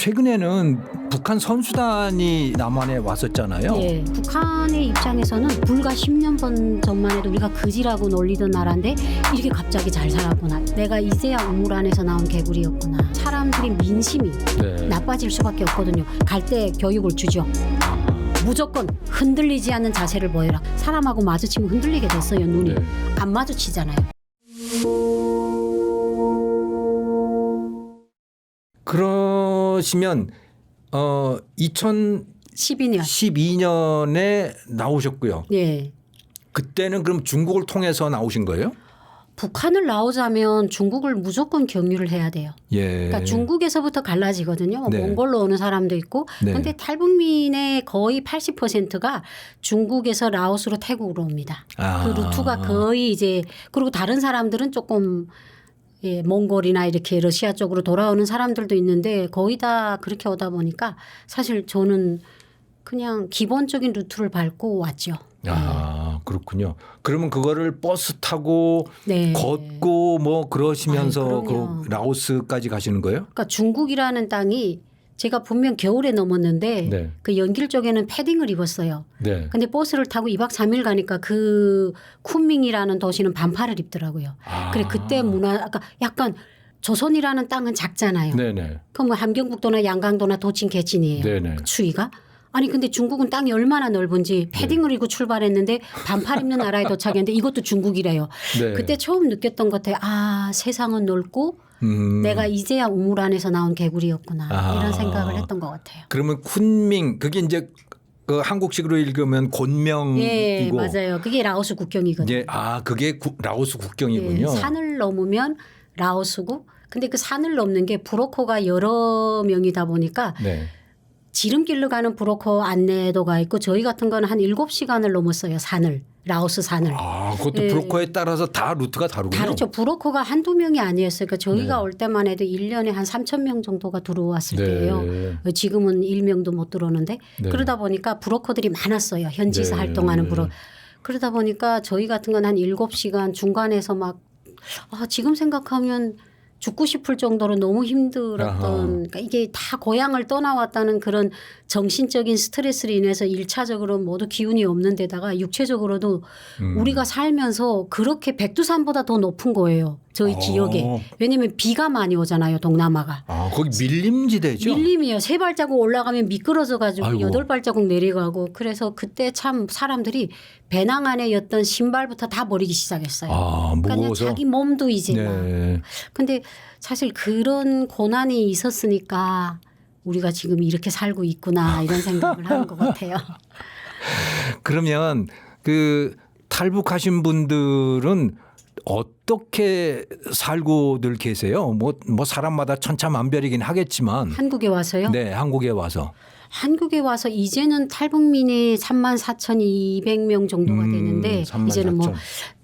최근에는 북한 선수단이 남한에 왔었잖아요. 예, 북한의 입장에서는 불과 10년 전만 해도 우리가 그지라고 놀리던 나라인데 이렇게 갑자기 잘 살았구나. 내가 이제야 우물 안에서 나온 개구리였구나. 사람들이 민심이 나빠질 수밖에 없거든요. 갈 때 교육을 주죠. 무조건 흔들리지 않는 자세를 보여라. 사람하고 마주치면 흔들리게 됐어요. 눈이. 안 마주치잖아요. 그러시면 12년. 2012년에 나오셨고요. 예. 그때는 그럼 중국을 통해서 나오신 거예요? 북한을 나오자면 중국을 무조건 경유를 해야 돼요. 예. 그러니까 중국에서부터 갈라지거든요. 네. 몽골로 오는 사람도 있고. 그런데 탈북민의 거의 80%가 중국에서 라오스로 태국으로 옵니다. 그 루트가 거의 이제 그리고 다른 사람들은 조금 예, 몽골이나 이렇게 러시아 쪽으로 돌아오는 사람들도 있는데 거의 다 그렇게 오다 보니까 사실 저는 그냥 기본적인 루트를 밟고 왔죠. 그렇군요. 그러면 그거를 버스 타고 네. 걷고 뭐 그러시면서 그럼요. 그 라오스까지 가시는 거예요? 그러니까 중국이라는 땅이 제가 분명 겨울에 넘었는데 네. 그 연길 쪽에는 패딩을 입었어요. 네. 근데 버스를 타고 2박 3일 가니까 그 쿤밍이라는 도시는 반팔을 입더라고요. 그래 그때 문화 아까 약간 조선이라는 땅은 작잖아요. 네네. 그럼 뭐 함경북도나 양강도나 도친 개친이에요. 네네. 추위가. 아니 근데 중국은 땅이 얼마나 넓은지 패딩을 입고 출발했는데 반팔 입는 나라에 도착했는데 이것도 중국이래요. 네. 그때 처음 느꼈던 것 같아요. 세상은 넓고 내가 이제야 우물 안에서 나온 개구리였구나. 이런 생각을 했던 것 같아요. 그러면 쿤밍 그게 이제 그 한국식으로 읽으면 곤명이고. 예, 맞아요. 그게 라오스 국경이거든요. 예, 그게 라오스 국경이군요. 예, 산을 넘으면 라오스고 근데 그 산을 넘는 게 브로커가 여러 명이다 보니까 네. 지름길로 가는 브로커 안내도가 있고 저희 같은 거는 한 7시간을 넘었어요. 산을. 라오스 산을. 그것도 예. 브로커에 따라서 다 루트가 다르군요. 다르죠. 브로커가 한두 명이 아니었어요. 그러니까 저희가 올 때만 해도 1년에 한 3,000명 정도가 들어왔을 때예요. 지금은 1명도 못 들어오는데 그러다 보니까 브로커들이 많았어요. 현지에서 활동하는 브로커. 그러다 보니까 저희 같은 건 한 7시간 중간에서 막 지금 생각하면 죽고 싶을 정도로 너무 힘들었던 그러니까 이게 다 고향을 떠나왔다는 그런 정신적인 스트레스로 인해서 1차적으로 모두 기운이 없는 데다가 육체적으로도 우리가 살면서 그렇게 백두산보다 더 높은 거예요. 저희 지역에. 왜냐하면 비가 많이 오잖아요. 동남아가. 거기 밀림지대죠? 밀림이에요. 3발자국 올라가면 미끄러져 가지고 아이고. 8발자국 내려가고 그래서 그때 참 사람들이 배낭 안에 였던 신발부터 다 버리기 시작했어요. 그러니까 무거워서? 자기 몸도 이제 막. 네. 근데 사실 그런 고난이 있었으니까 우리가 지금 이렇게 살고 있구나 이런 생각을 하는 것 같아요. 그러면 그 탈북하신 분들은 어떻게 살고들 계세요? 뭐 사람마다 천차만별이긴 하겠지만. 한국에 와서요? 네, 한국에 와서. 한국에 와서 이제는 탈북민이 34,200명 정도가 되는데 34,000. 이제는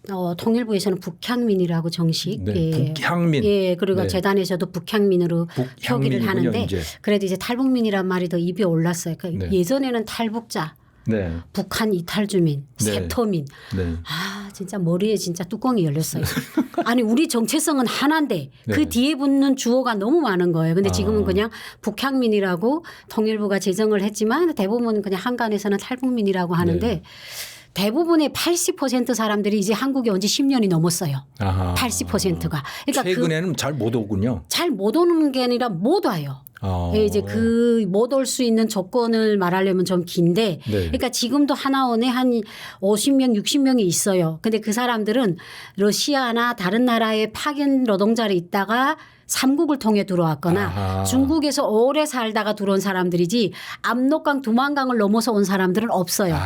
뭐 통일부에서는 북향민이라고 정식. 네, 북향민. 예, 그리고 네. 재단에서도 북향민으로 표기를 하는데 이제. 그래도 이제 탈북민이란 말이 더 입에 올랐어요. 그러니까 예전에는 탈북자, 네. 북한 이탈주민, 네. 세터민. 네. 진짜 머리에 진짜 뚜껑이 열렸어요. 아니 우리 정체성은 하나인데 그 뒤에 붙는 주어가 너무 많은 거예요. 근데 지금은 그냥 북향민이라고 통일부가 제정을 했지만 대부분 그냥 한간에서는 탈북민이라고 하는데 대부분의 80% 사람들이 이제 한국에 온 지 10년이 넘었어요. 80%가. 그러니까 최근에는 잘 못 오군요. 잘 못 오는 게 아니라 못 와요. 이제 못 올 수 있는 조건을 말하려면 좀 긴데 그러니까 지금도 하나원에 한 50명 60명이 있어요. 근데 그 사람들은 러시아나 다른 나라에 파견 노동자로 있다가 삼국을 통해 들어왔거나 중국에서 오래 살다가 들어온 사람들이지 압록강 두만강을 넘어서 온 사람들은 없어요.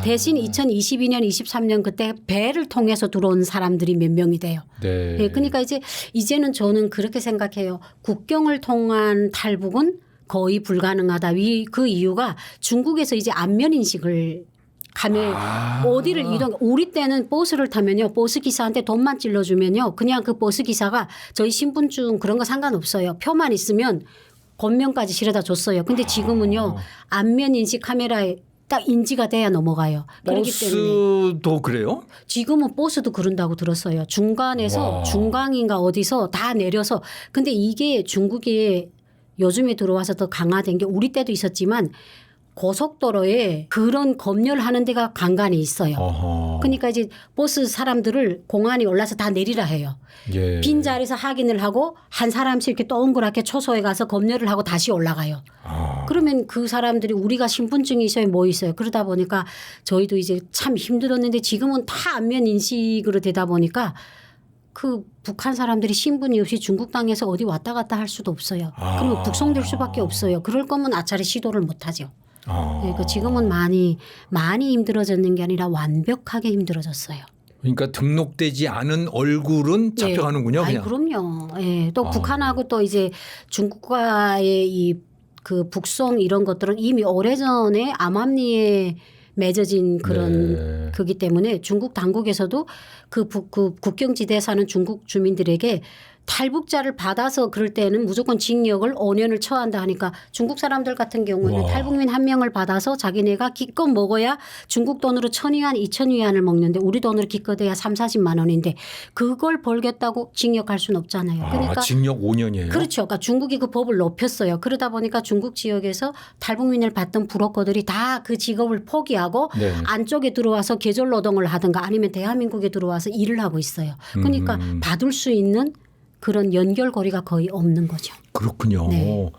대신 2022년 23년 그때 배를 통해서 들어온 사람들이 몇 명이 돼요. 네. 그러니까 이제는 저는 그렇게 생각해요. 국경을 통한 탈북은 거의 불가능하다. 그 이유가 중국에서 이제 안면 인식을 가면 어디를 우리 때는 버스를 타면요. 버스 기사한테 돈만 찔러주면요. 그냥 그 버스 기사가 저희 신분증 그런 거 상관없어요. 표만 있으면 곤명까지 실어다 줬어요. 근데 지금은요. 안면 인식 카메라에 딱 인지가 돼야 넘어가요. 그렇기 때문에. 버스도 그래요? 지금은 버스도 그런다고 들었어요. 중간에서 중강인가 어디서 다 내려서. 근데 이게 중국의 요즘에 들어와서 더 강화된 게 우리 때도 있었지만 고속도로에 그런 검열하는 데가 간간히 있어요. 어허. 그러니까 이제 버스 사람들을 공안이 올라서 다 내리라 해요. 예. 빈 자리에서 확인을 하고 한 사람씩 이렇게 동그랗게 초소에 가서 검열을 하고 다시 올라가요. 그러면 그 사람들이 우리가 신분증이 있어요, 뭐 있어요. 그러다 보니까 저희도 이제 참 힘들었는데 지금은 다 안면 인식으로 되다 보니까 그 북한 사람들이 신분이 없이 중국 땅에서 어디 왔다 갔다 할 수도 없어요. 그러면 북송될 수밖에 없어요. 그럴 거면 아차리 시도를 못 하죠. 그러니까 지금은 많이 힘들어졌는 게 아니라 완벽하게 힘들어졌어요. 그러니까 등록되지 않은 얼굴은 잡혀가는군요. 아이, 그냥. 그럼요. 예. 또 북한하고 또 이제 중국과의 이 그 북송 이런 것들은 이미 오래전에 암암리에 맺어진 그런 거기 때문에 중국 당국에서도 그 국경지대에 사는 중국 주민들에게 탈북자를 받아서 그럴 때는 무조건 징역을 5년을 처한다 하니까 중국 사람들 같은 경우에는 와. 탈북민 한 명을 받아서 자기네가 기껏 먹어야 중국 돈으로 1,000위안, 2,000위안을 먹는데 우리 돈으로 기껏해야 30-40만 원인데 그걸 벌겠다고 징역할 수는 없잖아요. 그러니까 징역 5년이에요? 그렇죠. 그러니까 중국이 그 법을 높였어요. 그러다 보니까 중국 지역에서 탈북민을 받던 브로커들이 다 그 직업을 포기하고 네. 안쪽에 들어와서 계절 노동을 하든가 아니면 대한민국에 들어와서 일을 하고 있어요. 그러니까 받을 수 있는 그런 연결고리가 거의 없는 거죠. 그렇군요. 네.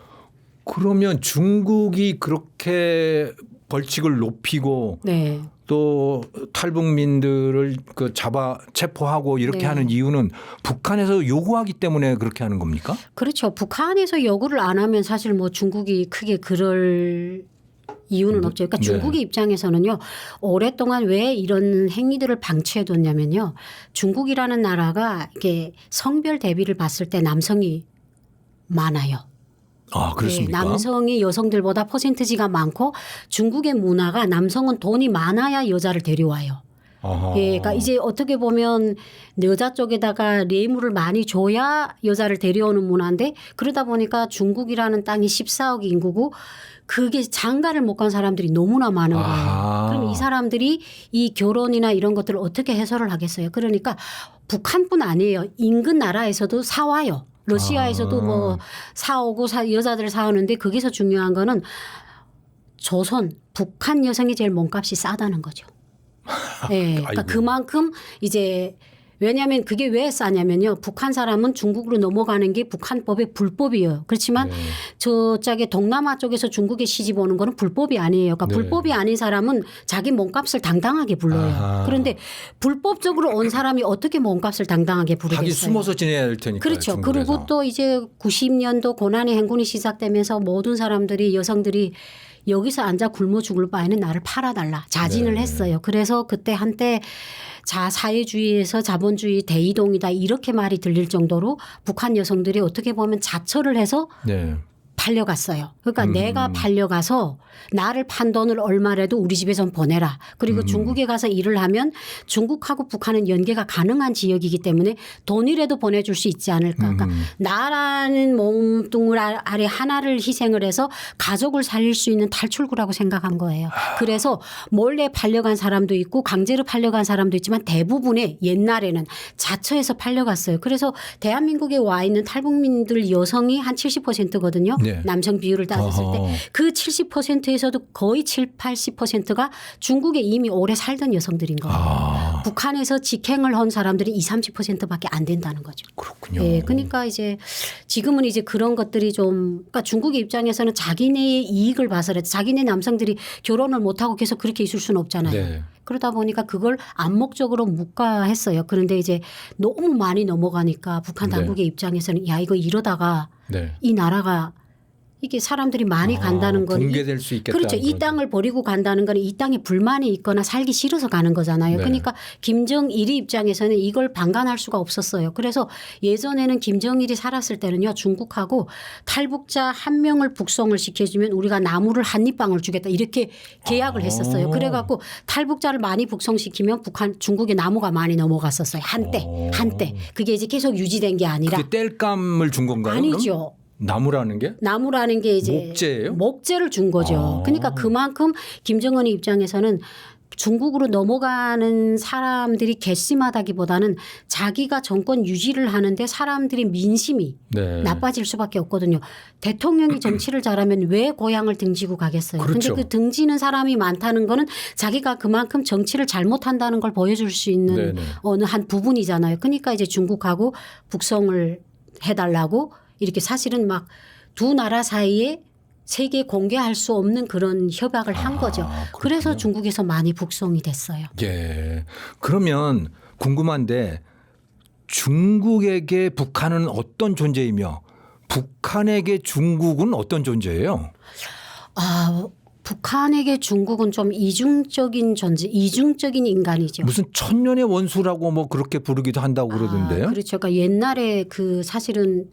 그러면 중국이 그렇게 벌칙을 높이고 네. 또 탈북민들을 그 잡아 체포하고 이렇게 네. 하는 이유는 북한에서 요구하기 때문에 그렇게 하는 겁니까? 그렇죠. 북한에서 요구를 안 하면 사실 뭐 중국이 크게 그럴 이유는 없죠. 그러니까 중국의 입장에서는요. 오랫동안 왜 이런 행위들을 방치해뒀냐면요. 중국이라는 나라가 이게 성별 대비를 봤을 때 남성이 많아요. 아, 그렇습니까? 네, 남성이 여성들보다 퍼센트지가 많고 중국의 문화가 남성은 돈이 많아야 여자를 데려와요. 아하. 예, 그러니까 이제 어떻게 보면 여자 쪽에다가 뇌물을 많이 줘야 여자를 데려오는 문화인데 그러다 보니까 중국이라는 땅이 14억 인구고 그게 장가를 못 간 사람들이 너무나 많은 거예요. 아하. 그럼 이 사람들이 이 결혼이나 이런 것들을 어떻게 해소를 하겠어요? 그러니까 북한뿐 아니에요. 인근 나라에서도 사와요. 러시아에서도 뭐 사오고 여자들 사오는데 거기서 중요한 거는 조선, 북한 여성이 제일 몸값이 싸다는 거죠. 네, 그러니까 그만큼 이제 왜냐하면 그게 왜 싸냐면요. 북한 사람은 중국으로 넘어가는 게 북한법의 불법이에요. 그렇지만 저쪽에 동남아 쪽에서 중국에 시집 오는 거는 불법이 아니에요. 그러니까 불법이 아닌 사람은 자기 몸값을 당당하게 불러요. 아하. 그런데 불법적으로 온 사람이 어떻게 몸값을 당당하게 부르겠어요. 하기 숨어서 지내야 할 테니까. 그렇죠. 중국에서. 그리고 또 이제 90년도 고난의 행군이 시작되면서 모든 사람들이 여성들이 여기서 앉아 굶어 죽을 바에는 나를 팔아달라 자진을 했어요. 그래서 그때 한때 사회주의에서 자본주의 대이동이다 이렇게 말이 들릴 정도로 북한 여성들이 어떻게 보면 자처를 해서 팔려갔어요. 그러니까 내가 팔려가서 나를 판 돈을 얼마라도 우리 집에 좀 보내라. 그리고 중국에 가서 일을 하면 중국하고 북한은 연계가 가능한 지역이기 때문에 돈이라도 보내줄 수 있지 않을까. 그러니까 나라는 몸뚱을 아래 하나를 희생을 해서 가족을 살릴 수 있는 탈출구라고 생각한 거예요. 그래서 몰래 팔려간 사람도 있고 강제로 팔려간 사람도 있지만 대부분의 옛날에는 자처해서 팔려갔어요. 그래서 대한민국에 와 있는 탈북민들 여성이 한 70%거든요. 남성 비율을 따졌을 때 그 70%에서도 거의 70-80%가 중국에 이미 오래 살던 여성들인 거예요. 북한에서 직행을 한 사람들이 20-30%밖에 안 된다는 거죠. 그렇군요. 네, 그러니까 이제 지금은 이제 그런 것들이 좀 그러니까 중국의 입장에서는 자기네의 이익을 봐서라도 자기네 남성들이 결혼을 못하고 계속 그렇게 있을 수는 없잖아요. 그러다 보니까 그걸 암묵적으로 묵과했어요. 그런데 이제 너무 많이 넘어가니까 북한 당국의 입장에서는 야 이거 이러다가 이 나라가 이게 사람들이 많이 간다는 건 붕괴될 수 있겠다. 그렇죠. 이 땅을 버리고 간다는 건 이 땅에 불만이 있거나 살기 싫어서 가는 거잖아요. 그러니까 김정일이 입장에서는 이걸 방관할 수가 없었어요. 그래서 예전에는 김정일이 살았을 때는요. 중국하고 탈북자 한 명을 북송을 시켜주면 우리가 나무를 한 입방울 주겠다 이렇게 계약을 했었어요. 그래갖고 탈북자를 많이 북송시키면 중국에 나무가 많이 넘어갔었어요. 한때. 그게 이제 계속 유지된 게 아니라. 그게 땔감을 준 건가요? 아니죠. 그럼? 나무라는 게? 나무라는 게 이제 목재예요? 목재를 준 거죠. 그러니까 그만큼 김정은의 입장에서는 중국으로 넘어가는 사람들이 괘씸하다기보다는 자기가 정권 유지를 하는데 사람들이 민심이 네. 나빠질 수밖에 없거든요. 대통령이 정치를 잘하면 왜 고향을 등지고 가겠어요. 그렇죠. 근데 그 등지는 사람이 많다는 거는 자기가 그만큼 정치를 잘못한다는 걸 보여줄 수 있는 네네. 어느 한 부분이잖아요. 그러니까 이제 중국하고 북송을 해달라고 이렇게 사실은 막 두 나라 사이에 세계에 공개할 수 없는 그런 협약을 한 거죠. 그렇군요. 그래서 중국에서 많이 북송이 됐어요. 예. 그러면 궁금한데 중국에게 북한은 어떤 존재이며 북한에게 중국은 어떤 존재예요? 북한에게 중국은 좀 이중적인 존재, 이중적인 인간이죠. 무슨 천년의 원수라고 뭐 그렇게 부르기도 한다고 그러던데요. 그렇죠. 그러니까 옛날에 그 사실은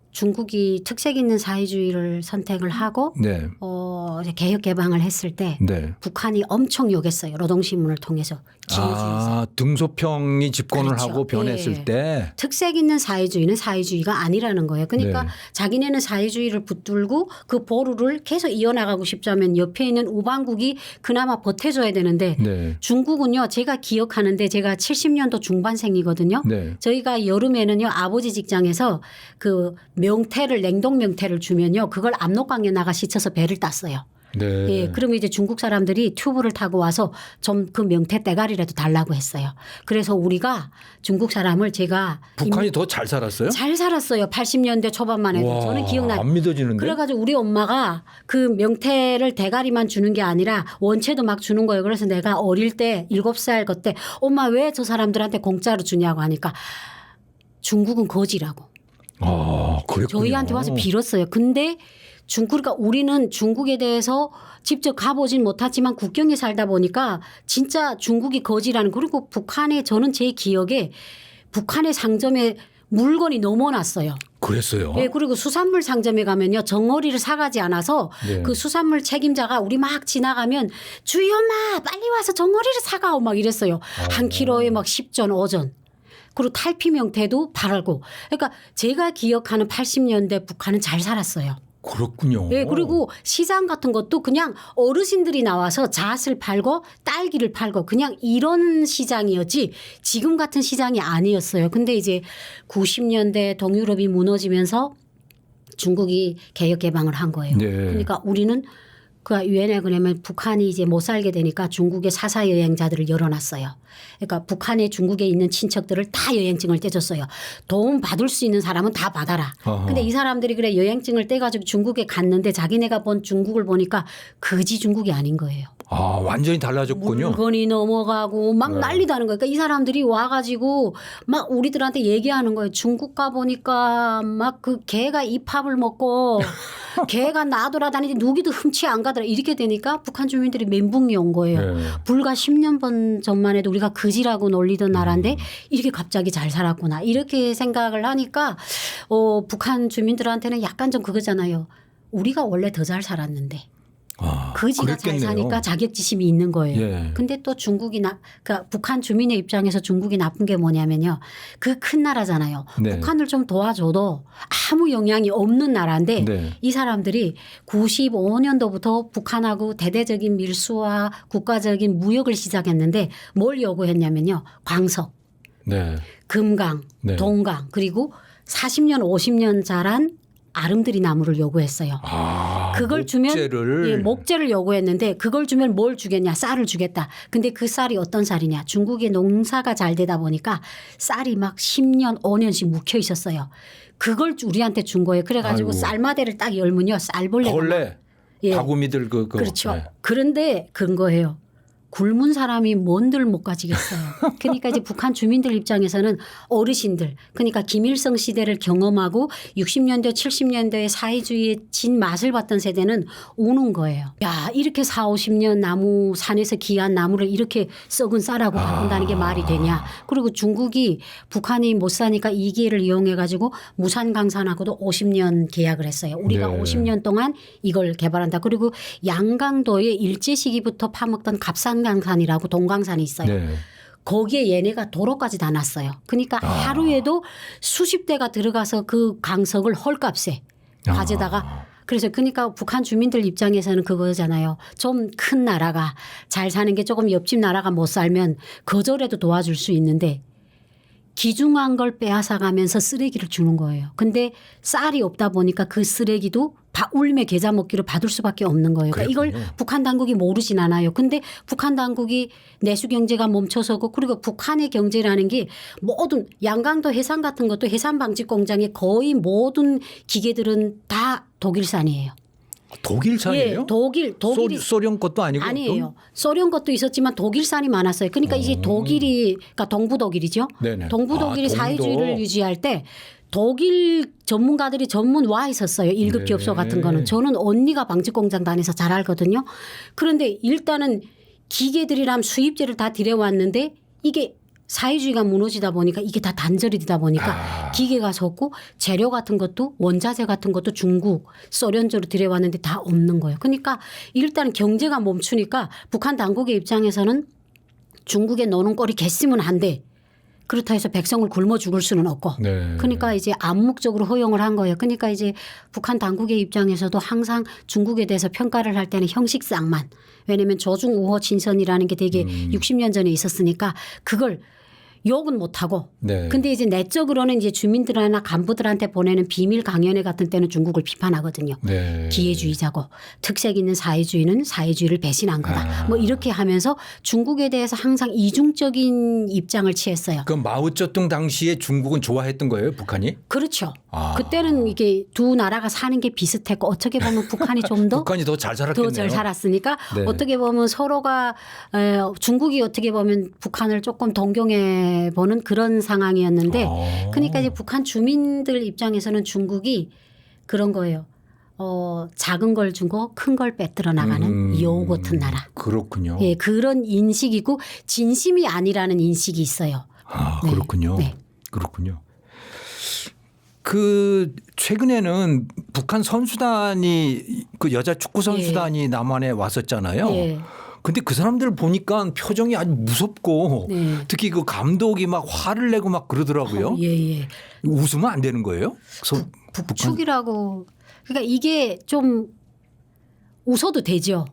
중국이 특색 있는 사회주의를 선택을 하고 네. 이제 개혁 개방을 했을 때 네. 북한이 엄청 욕했어요. 노동신문을 통해서. 기회주의에서. 등소평이 집권을 그렇죠. 하고 변했을 예. 때 특색 있는 사회주의는 사회주의가 아니라는 거예요. 그러니까 네. 자기네는 사회주의를 붙들고 그 보루를 계속 이어나가고 싶자면 옆에 있는 우방국이 그나마 버텨줘야 되는데 네. 중국은요. 제가 기억하는데 제가 70년도 중반생이거든요. 네. 저희가 여름에는요. 아버지 직장에서 그 명태를 냉동 명태를 주면요. 그걸 압록강에 나가 씻어서 배를 땄어요. 네. 예, 그러면 이제 중국 사람들이 튜브를 타고 와서 좀 그 명태 대가리라도 달라고 했어요. 그래서 우리가 중국 사람을 제가 북한이 더 잘 살았어요? 잘 살았어요. 80년대 초반만 해도. 와, 저는 기억나요. 안 믿어지는데. 그래가지고 우리 엄마가 그 명태를 대가리만 주는 게 아니라 원체도 막 주는 거예요. 그래서 내가 어릴 때 7살 그때 엄마 왜 저 사람들한테 공짜로 주냐고 하니까 중국은 거지라고. 그랬군요. 저희한테 와서 빌었어요. 근데 그러니까 우리는 중국에 대해서 직접 가보진 못하지만 국경에 살다 보니까 진짜 중국이 거지라는 그리고 북한에 저는 제 기억에 북한의 상점에 물건이 넘어났어요. 그랬어요. 예, 그리고 수산물 상점에 가면요. 정어리를 사가지 않아서 네. 그 수산물 책임자가 우리 막 지나가면 주희 엄마 빨리 와서 정어리를 사가오 막 이랬어요. 한 킬로에 막 10전 5전. 그리고 탈피 명태도 바라고. 그러니까 제가 기억하는 80년대 북한은 잘 살았어요. 그렇군요. 예, 그리고 시장 같은 것도 그냥 어르신들이 나와서 잣을 팔고 딸기를 팔고 그냥 이런 시장이었지 지금 같은 시장이 아니었어요. 근데 이제 90년대 동유럽이 무너지면서 중국이 개혁 개방을 한 거예요. 네. 그러니까 우리는 그 유엔에 그러면 북한이 이제 못 살게 되니까 중국의 사사 여행자들을 열어놨어요. 그러니까 북한에 중국에 있는 친척들을 다 여행증을 떼줬어요. 도움 받을 수 있는 사람은 다 받아라. 근데 이 사람들이 그래 여행증을 떼가지고 중국에 갔는데 자기네가 본 중국을 보니까 거지 중국이 아닌 거예요. 완전히 달라졌군요. 물건이 넘어가고 막 난리다는 거예요. 그러니까 이 사람들이 와가지고 막 우리들한테 얘기하는 거예요. 중국 가 보니까 막 그 개가 입합을 먹고 개가 나돌아다니지 누기도 흠치 안 가더라. 이렇게 되니까 북한 주민들이 멘붕이 온 거예요. 네. 불과 10년 전만 해도 우리가 거지라고 놀리던 나라인데 이렇게 갑자기 잘 살았구나. 이렇게 생각을 하니까 북한 주민들한테는 약간 좀 그거잖아요. 우리가 원래 더 잘 살았는데. 거지가 잘 그랬겠네요. 사니까 자격지심이 있는 거예요. 예. 근데 또 그러니까 북한 주민의 입장에서 중국이 나쁜 게 뭐냐면요. 그 큰 나라잖아요. 네. 북한을 좀 도와줘도 아무 영향이 없는 나라인데 네. 이 사람들이 95년도부터 북한하고 대대적인 밀수와 국가적인 무역을 시작했는데 뭘 요구했냐면요. 광석, 네. 금강, 네. 동강 그리고 40년 50년 자란 아름드리 나무를 요구했어요. 그걸 목재를. 주면 목재를 요구했는데 그걸 주면 뭘 주겠냐 쌀을 주겠다. 근데 그 쌀이 어떤 쌀이냐 중국의 농사가 잘 되다 보니까 쌀이 막 10년 5년씩 묵혀 있었어요. 그걸 우리한테 준 거예요. 그래가지고 아이고. 쌀마대를 딱 열면요 쌀벌레가 벌레. 예. 바구미들 그렇죠. 네. 그런데 그런 거예요. 굶은 사람이 뭔들 못 가지겠어요. 그러니까 이제 북한 주민들 입장에서는 어르신들 그러니까 김일성 시대를 경험하고 60년대 70년대의 사회주의의 진 맛을 봤던 세대는 우는 거예요. 야 이렇게 4, 50년 나무 산에서 귀한 나무를 이렇게 썩은 쌀하고 바꾼다는 게 말이 되냐. 그리고 중국이 북한이 못 사니까 이 기회를 이용해 가지고 무산강산하고도 50년 계약을 했어요. 우리가 네. 50년 동안 이걸 개발한다. 그리고 양강도에 일제 시기부터 파먹던 갑산강산이라고 동강산이 있어요. 네. 거기에 얘네가 도로까지 다 놨어요. 그러니까 하루에도 수십 대가 들어가서 그 강석을 헐값에 가져다가 그래서 그러니까 북한 주민들 입장에서는 그거잖아요. 좀 큰 나라가 잘 사는 게 조금 옆집 나라가 못 살면 거절해도 도와줄 수 있는데 귀중한 걸 빼앗아가면서 쓰레기를 주는 거예요. 근데 쌀이 없다 보니까 그 쓰레기도 울며 겨자 먹기로 받을 수밖에 없는 거예요. 그러니까 이걸 북한 당국이 모르진 않아요. 근데 북한 당국이 내수 경제가 멈춰서고 그리고 북한의 경제라는 게 모든 양강도 해상 같은 것도 해산 방지 공장의 거의 모든 기계들은 다 독일산이에요. 독일산이에요? 예, 독일이 소련 것도 아니고? 아니에요. 소련 것도 있었지만 독일산이 많았어요. 그러니까 이제 독일이 그러니까 동부 독일이죠. 네네. 동부 독일이 동도. 사회주의를 유지할 때 독일 전문가들이 전문 와 있었어요. 1급 기업소 같은 거는. 저는 언니가 방직 공장 다녀서 잘 알거든요. 그런데 일단은 기계들이랑 수입제를 다 들여왔는데 이게 사회주의가 무너지다 보니까 이게 다 단절이 되다 보니까 기계가 섰고 재료 같은 것도 원자재 같은 것도 중국, 소련제로 들여왔는데 다 없는 거예요. 그러니까 일단 경제가 멈추니까 북한 당국의 입장에서는 중국에 노는 꼴이 겠으면 안 돼. 그렇다 해서 백성을 굶어 죽을 수는 없고. 네. 그러니까 이제 암묵적으로 허용을 한 거예요. 그러니까 이제 북한 당국의 입장에서도 항상 중국에 대해서 평가를 할 때는 형식상만. 왜냐하면 조중우호 친선이라는 게 되게 60년 전에 있었으니까 그걸 욕은 못하고. 네. 근데 이제 내적으로는 이제 주민들이나 간부들한테 보내는 비밀 강연회 같은 때는 중국을 비판하거든요. 네. 기회주의자고 특색 있는 사회주의는 사회주의를 배신한 거다. 뭐 이렇게 하면서 중국에 대해서 항상 이중적인 입장을 취했어요. 그럼 마오쩌둥 당시에 중국은 좋아했던 거예요, 북한이? 그렇죠. 그때는 이게 두 나라가 사는 게 비슷했고 어떻게 보면 북한이 좀 더 북한이 더 잘 살았겠네요. 더 잘 살았으니까 네. 어떻게 보면 서로가 중국이 어떻게 보면 북한을 조금 동경해 보는 그런 상황이었는데 그러니까 이제 북한 주민들 입장에서는 중국이 그런 거예요. 작은 걸 주고 큰 걸 빼들어 나가는 여우 같은 나라. 그렇군요. 예, 그런 인식이고 진심이 아니라는 인식이 있어요. 네. 그렇군요. 네. 그렇군요. 그 최근에는 북한 선수단이 그 여자 축구 선수단이 남한에 왔었잖아요. 예. 근데 그 사람들 보니까 표정이 아주 무섭고 네. 특히 그 감독이 막 화를 내고 막 그러더라고요. 예. 웃으면 안 되는 거예요? 북축이라고. 그러니까 이게 좀 웃어도 되죠.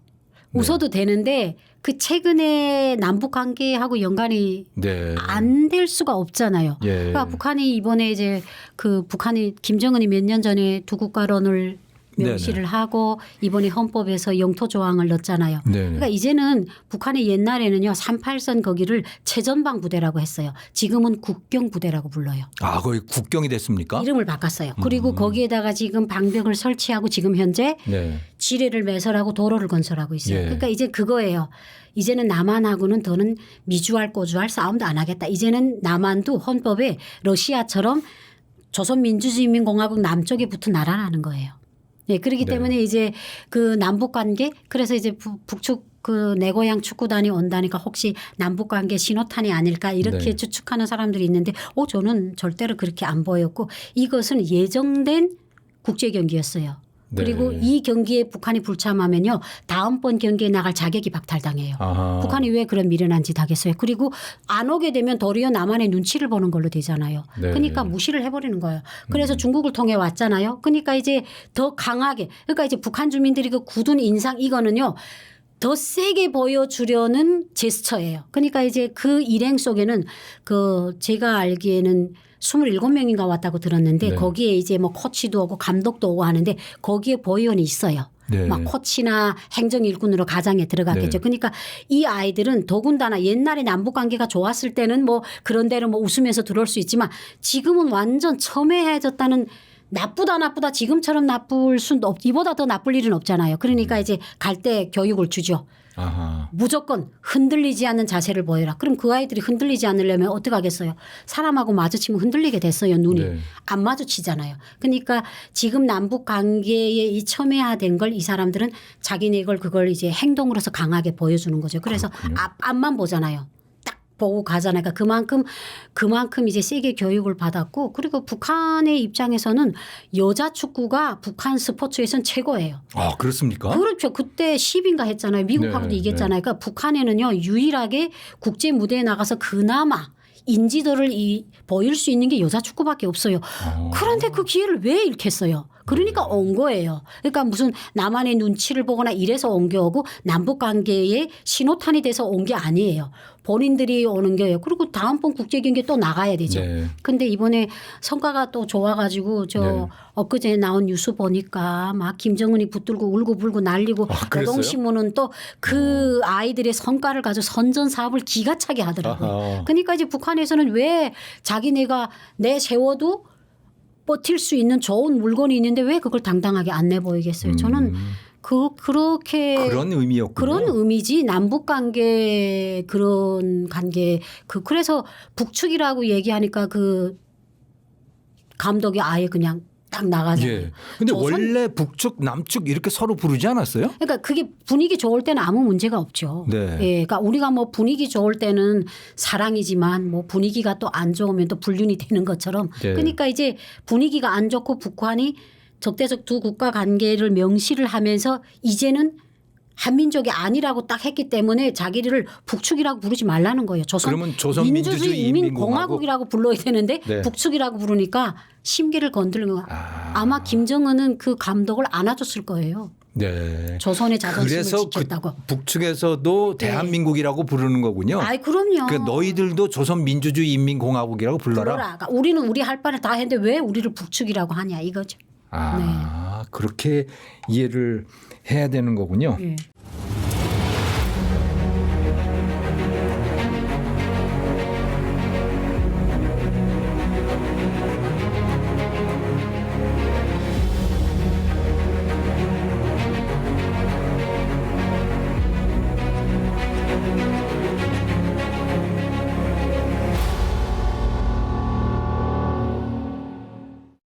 웃어도 되는데 그 최근에 남북 관계하고 연관이 네. 안 될 수가 없잖아요. 예. 그러니까 북한이 이번에 이제 그 북한이 김정은이 몇 년 전에 두 국가론을 명시를 네네. 하고 이번에 헌법에서 영토 조항을 넣었잖아요. 네. 그러니까 이제는 북한이 옛날에는요 38선 거기를 최전방 부대라고 했어요. 지금은 국경 부대라고 불러요. 거의 국경이 됐습니까? 이름을 바꿨어요. 그리고 거기에다가 지금 방벽을 설치하고 지금 현재 네. 지뢰를 매설하고 도로를 건설하고 있어요. 예. 그러니까 이제 그거예요. 이제는 남한하고는 더는 미주알 꼬주알 싸움도 안 하겠다. 이제는 남한도 헌법에 러시아처럼 조선민주주의인민공화국 남쪽에 붙은 나라라는 거예요. 네, 그렇기 때문에 이제 그 남북 관계 그래서 이제 북측 그 내 고향 축구단이 온다니까 혹시 남북 관계 신호탄이 아닐까 이렇게 추측하는 사람들이 있는데 저는 절대로 그렇게 안 보였고 이것은 예정된 국제 경기였어요. 그리고 이 경기에 북한이 불참하면요 다음번 경기에 나갈 자격이 박탈당해요. 북한이 왜 그런 미련한 짓 하겠어요. 그리고 안 오게 되면 도리어 남한의 눈치를 보는 걸로 되잖아요. 네. 그러니까 무시를 해버리는 거예요. 그래서 중국을 통해 왔잖아요. 그러니까 이제 더 강하게 그러니까 이제 북한 주민들이 그 굳은 인상 이거는요. 더 세게 보여주려는 제스처예요. 그러니까 이제 그 일행 속에는 그 제가 알기에는 27명인가 왔다고 들었는데 거기에 이제 뭐 코치도 오고 감독도 오고 하는데 거기에 보위원이 있어요. 네. 막 코치나 행정일꾼으로 가장에 들어갔겠죠. 그러니까 이 아이들은 더군다나 옛날에 남북 관계가 좋았을 때는 뭐 그런 데로 뭐 웃으면서 들어올 수 있지만 지금은 완전 첨예해졌다는 나쁘다 지금처럼 나쁠 수는 이보다 더 나쁠 일은 없잖아요. 그러니까 이제 갈 때 교육을 주죠. 무조건 흔들리지 않는 자세를 보여라. 그럼 그 아이들이 흔들리지 않으려면 어떻게 하겠어요. 사람하고 마주치면 흔들리게 됐어요. 눈이. 안 마주치잖아요. 그러니까 지금 남북 관계에 이 첨예화된 걸 이 사람들은 자기네 그걸 이제 행동으로서 강하게 보여주는 거죠. 그래서 앞만 보잖아요. 보고 가잖아요. 그러니까 그만큼 이제 세게 교육을 받았고 그리고 북한의 입장에서는 여자 축구가 북한 스포츠에선 최고예요. 그렇습니까? 그렇죠. 그때 10인가 했잖아요. 미국하고도 이겼잖아요. 그러니까 북한에는요 유일하게 국제 무대에 나가서 그나마 인지도를 보일 수 있는 게 여자 축구밖에 없어요. 그런데 그 기회를 왜 잃겠어요? 그러니까 온 거예요. 그러니까 무슨 남한의 눈치를 보거나 이래서 옮겨오고 남북 관계에 신호탄이 돼서 온 게 아니에요. 본인들이 오는 거예요. 그리고 다음번 국제 경기에 또 나가야 되죠. 네. 근데 이번에 성과가 또 좋아가지고 저 엊그제 나온 뉴스 보니까 막 김정은이 붙들고 울고불고 난리고 그랬어요? 노동신문은 또 그 아이들의 성과를 가지고 선전 사업을 기가 차게 하더라고요. 아하. 그러니까 이제 북한에서는 왜 자기네가 내세워도 버틸 수 있는 좋은 물건이 있는데 왜 그걸 당당하게 안 내보이겠어요. 저는 그렇게 그런 의미였군요. 그런 의미지 남북 관계 그런 관계 그래서 북측이라고 얘기하니까 그 감독이 아예 그냥 딱 나가잖아요. 예. 근데 원래 북측 남측 이렇게 서로 부르지 않았어요? 그러니까 그게 분위기 좋을 때는 아무 문제가 없죠. 네. 예, 그러니까 우리가 뭐 분위기 좋을 때는 사랑이지만 뭐 분위기가 또 안 좋으면 또 불륜이 되는 것처럼. 네. 그러니까 이제 분위기가 안 좋고 북한이 적대적 두 국가 관계를 명시를 하면서 이제는 한민족이 아니라고 딱 했기 때문에 자기를 북측이라고 부르지 말라는 거예요. 그러면 조선민주주의 인민공화국이라고 불러야 되는데 네. 북측이라고 부르니까 심기를 건드는 거야. 아마 김정은은 그 감독을 안아줬을 거예요. 네. 조선의 자존심을 그래서 지켰다고. 북측에서도 대한민국이라고 부르는 거군요. 아이 그럼요. 그러니까 너희들도 조선민주주의 인민공화국이라고 불러라. 그러니까 우리는 우리 할 바를 다 했는데 왜 우리를 북측이라고 하냐 이거죠. 그렇게 이해를 해야 되는 거군요. 네.